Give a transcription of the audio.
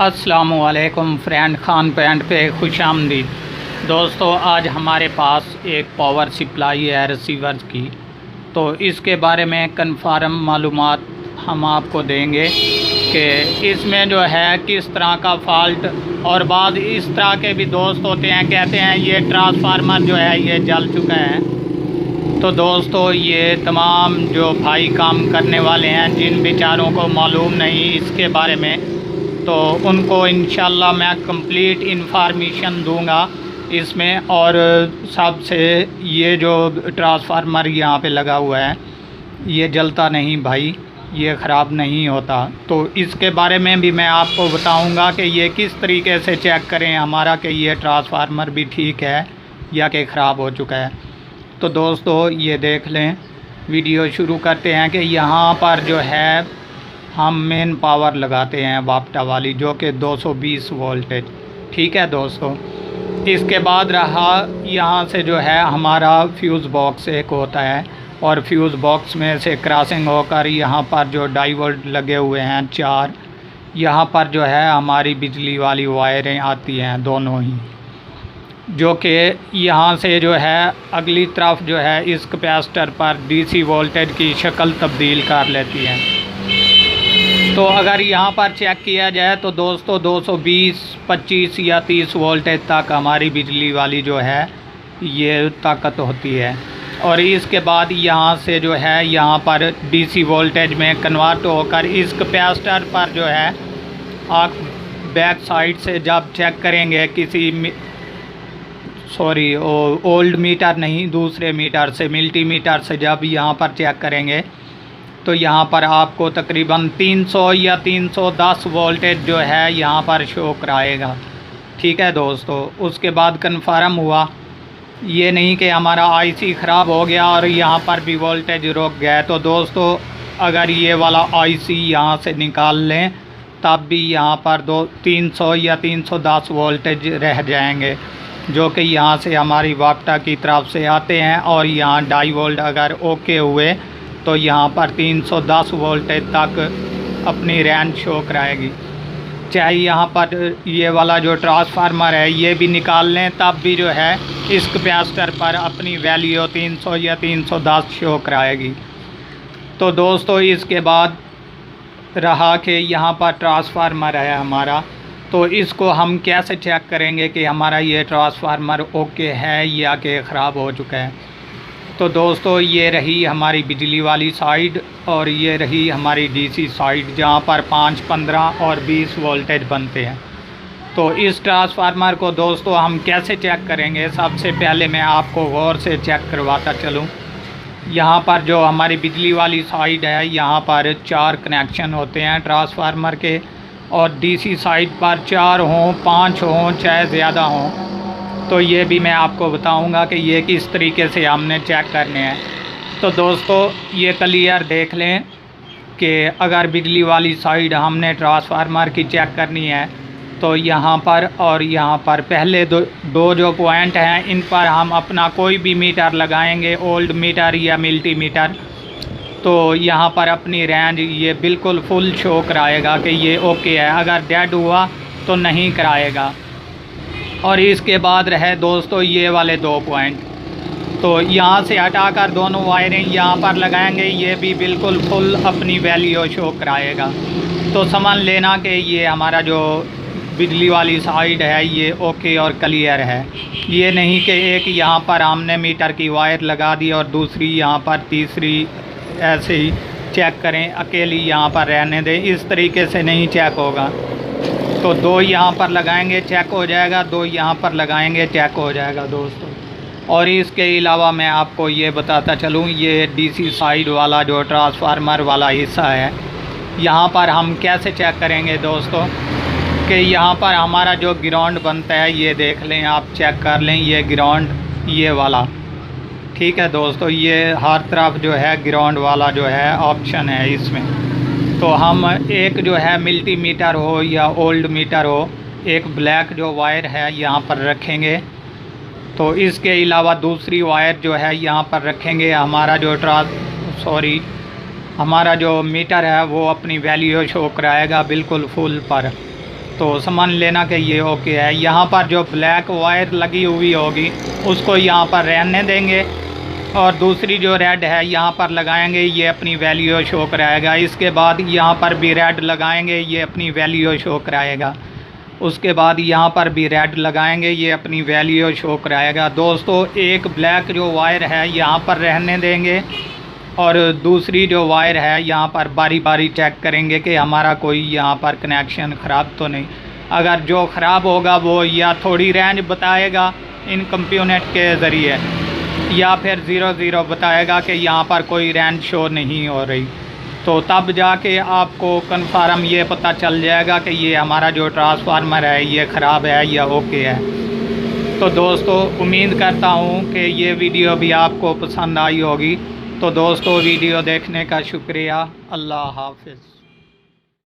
अस्सलामुअलैकुम friend, Khan pant पे खुशामदीद। दोस्तों, आज हमारे पास एक पावर सप्लाई है रिसीवर की, तो इसके बारे में कन्फर्म मालूमात हम आपको देंगे कि इसमें जो है किस तरह का फ़ाल्ट। और बाद इस तरह के भी दोस्त होते हैं, कहते हैं ये ट्रांसफार्मर जो है ये जल चुका है। तो दोस्तों, ये तमाम जो भाई काम करने वाले हैं, जिन बेचारों को मालूम नहीं इसके बारे में, तो उनको इंशाल्लाह मैं कंप्लीट इन्फॉर्मेशन दूंगा इसमें। और सबसे ये जो ट्रांसफार्मर यहाँ पे लगा हुआ है ये जलता नहीं भाई, ये ख़राब नहीं होता। तो इसके बारे में भी मैं आपको बताऊंगा कि ये किस तरीके से चेक करें हमारा कि ये ट्रांसफार्मर भी ठीक है या कि ख़राब हो चुका है। तो दोस्तों, ये देख लें, वीडियो शुरू करते हैं कि यहाँ पर जो है हम मेन पावर लगाते हैं वापटा वाली, जो कि 220 वोल्टेज। ठीक है दोस्तों, इसके बाद रहा यहाँ से जो है हमारा फ्यूज़ बॉक्स एक होता है, और फ्यूज़ बॉक्स में से क्रॉसिंग होकर यहाँ पर जो डाइवर्ट लगे हुए हैं 4, यहाँ पर जो है हमारी बिजली वाली वायरें आती हैं दोनों ही, जो कि यहाँ से जो है अगली तरफ जो है इस कैपेसिटर पर डीसी वोल्टेज की शक्ल तब्दील कर लेती हैं। तो अगर यहाँ पर चेक किया जाए तो दोस्तों 220, 25 या 30 वोल्टेज तक हमारी बिजली वाली जो है ये ताकत होती है। और इसके बाद यहाँ से जो है यहाँ पर डीसी वोल्टेज में कन्वर्ट होकर इस कैपेसिटर पर जो है आप बैक साइड से जब चेक करेंगे किसी ओल्ड मीटर नहीं, दूसरे मीटर से, मल्टीमीटर से जब यहाँ पर चेक करेंगे तो यहाँ पर आपको तकरीबन 300 या 310 वोल्टेज जो है यहाँ पर शो कराएगा। ठीक है दोस्तों, उसके बाद कन्फर्म हुआ, ये नहीं कि हमारा आईसी ख़राब हो गया और यहाँ पर भी वोल्टेज रुक गया। तो दोस्तों, अगर ये वाला आईसी यहाँ से निकाल लें तब भी यहाँ पर 300 या 310 वोल्टेज रह जाएंगे, जो कि यहाँ से हमारी वापटा की तरफ से आते हैं। और यहाँ डाई वोल्ट अगर ओके हुए तो यहाँ पर 310 वोल्टेज तक अपनी रेंज शो कराएगी। चाहे यहाँ पर ये वाला जो ट्रांसफार्मर है ये भी निकाल लें तब भी जो है इस कैपेसिटर पर अपनी वैल्यू 300 या 310 शो कराएगी। तो दोस्तों, इसके बाद रहा कि यहाँ पर ट्रांसफार्मर है हमारा, तो इसको हम कैसे चेक करेंगे कि हमारा ये ट्रांसफार्मर ओके है या कि ख़राब हो चुका है। तो दोस्तों, ये रही हमारी बिजली वाली साइड और ये रही हमारी डीसी साइड, जहाँ पर 5, 15 और 20 वोल्टेज बनते हैं। तो इस ट्रांसफार्मर को दोस्तों हम कैसे चेक करेंगे, सबसे पहले मैं आपको गौर से चेक करवाता चलूँ। यहाँ पर जो हमारी बिजली वाली साइड है यहाँ पर 4 कनेक्शन होते हैं ट्रांसफार्मर के, और डीसी साइड पर 4 हों, 5 हों, चाहे ज़्यादा हों। तो ये भी मैं आपको बताऊंगा कि ये किस तरीके से हमने चेक करने हैं। तो दोस्तों, ये क्लियर देख लें कि अगर बिजली वाली साइड हमने ट्रांसफार्मर की चेक करनी है तो यहाँ पर और यहाँ पर पहले दो जो पॉइंट हैं इन पर हम अपना कोई भी मीटर लगाएंगे, ओल्ड मीटर या मल्टीमीटर, तो यहाँ पर अपनी रेंज ये बिल्कुल फुल शो कराएगा कि ये ओके है। अगर डेड हुआ तो नहीं कराएगा। और इसके बाद रहे दोस्तों ये वाले 2 पॉइंट, तो यहाँ से हटाकर दोनों वायरें यहाँ पर लगाएंगे, ये भी बिल्कुल फुल अपनी वैल्यू शो कराएगा। तो समझ लेना कि ये हमारा जो बिजली वाली साइड है ये ओके और क्लियर है। ये नहीं कि एक यहाँ पर हमने मीटर की वायर लगा दी और दूसरी यहाँ पर, तीसरी ऐसे ही चेक करें, अकेली यहाँ पर रहने दें, इस तरीके से नहीं चेक होगा। तो 2 यहाँ पर लगाएंगे चेक हो जाएगा, 2 यहाँ पर लगाएंगे चेक हो जाएगा दोस्तों। और इसके अलावा मैं आपको ये बताता चलूँ, ये डीसी साइड वाला जो ट्रांसफार्मर वाला हिस्सा है यहाँ पर हम कैसे चेक करेंगे दोस्तों, कि यहाँ पर हमारा जो ग्राउंड बनता है ये देख लें, आप चेक कर लें, ये ग्राउंड ये वाला। ठीक है दोस्तों, ये हर तरफ जो है ग्राउंड वाला जो है ऑप्शन है इसमें। तो हम एक जो है मल्टीमीटर हो या ओल्ड मीटर हो, एक ब्लैक जो वायर है यहाँ पर रखेंगे। तो इसके अलावा दूसरी वायर जो है यहाँ पर रखेंगे। हमारा जो हमारा जो मीटर है वो अपनी वैल्यू शो कराएगा बिल्कुल फुल पर। तो समझ लेना कि ये ओके है। यहाँ पर जो ब्लैक वायर लगी हुई होगी उसको यहाँ पर रहने देंगे, और दूसरी जो रेड है यहाँ पर लगाएंगे, ये अपनी वैल्यू शो कराएगा। इसके बाद यहाँ पर भी रेड लगाएंगे, ये अपनी वैल्यू शो कराएगा। उसके बाद यहाँ पर भी रेड लगाएंगे, ये अपनी वैल्यू शो कराएगा। दोस्तों एक ब्लैक जो वायर है यहाँ पर रहने देंगे, और दूसरी जो वायर है यहाँ पर बारी बारी चेक करेंगे कि हमारा कोई यहाँ पर कनेक्शन ख़राब तो नहीं। अगर जो ख़राब होगा वो या थोड़ी रेंज बताएगा इन कंप्यूनेट के ज़रिए, या फिर 00 बताएगा कि यहाँ पर कोई रेंज शो नहीं हो रही। तो तब जाके आपको कन्फर्म ये पता चल जाएगा कि ये हमारा जो ट्रांसफार्मर है ये ख़राब है या ओके है। तो दोस्तों उम्मीद करता हूँ कि ये वीडियो भी आपको पसंद आई होगी। तो दोस्तों वीडियो देखने का शुक्रिया। अल्लाह हाफ़िज़।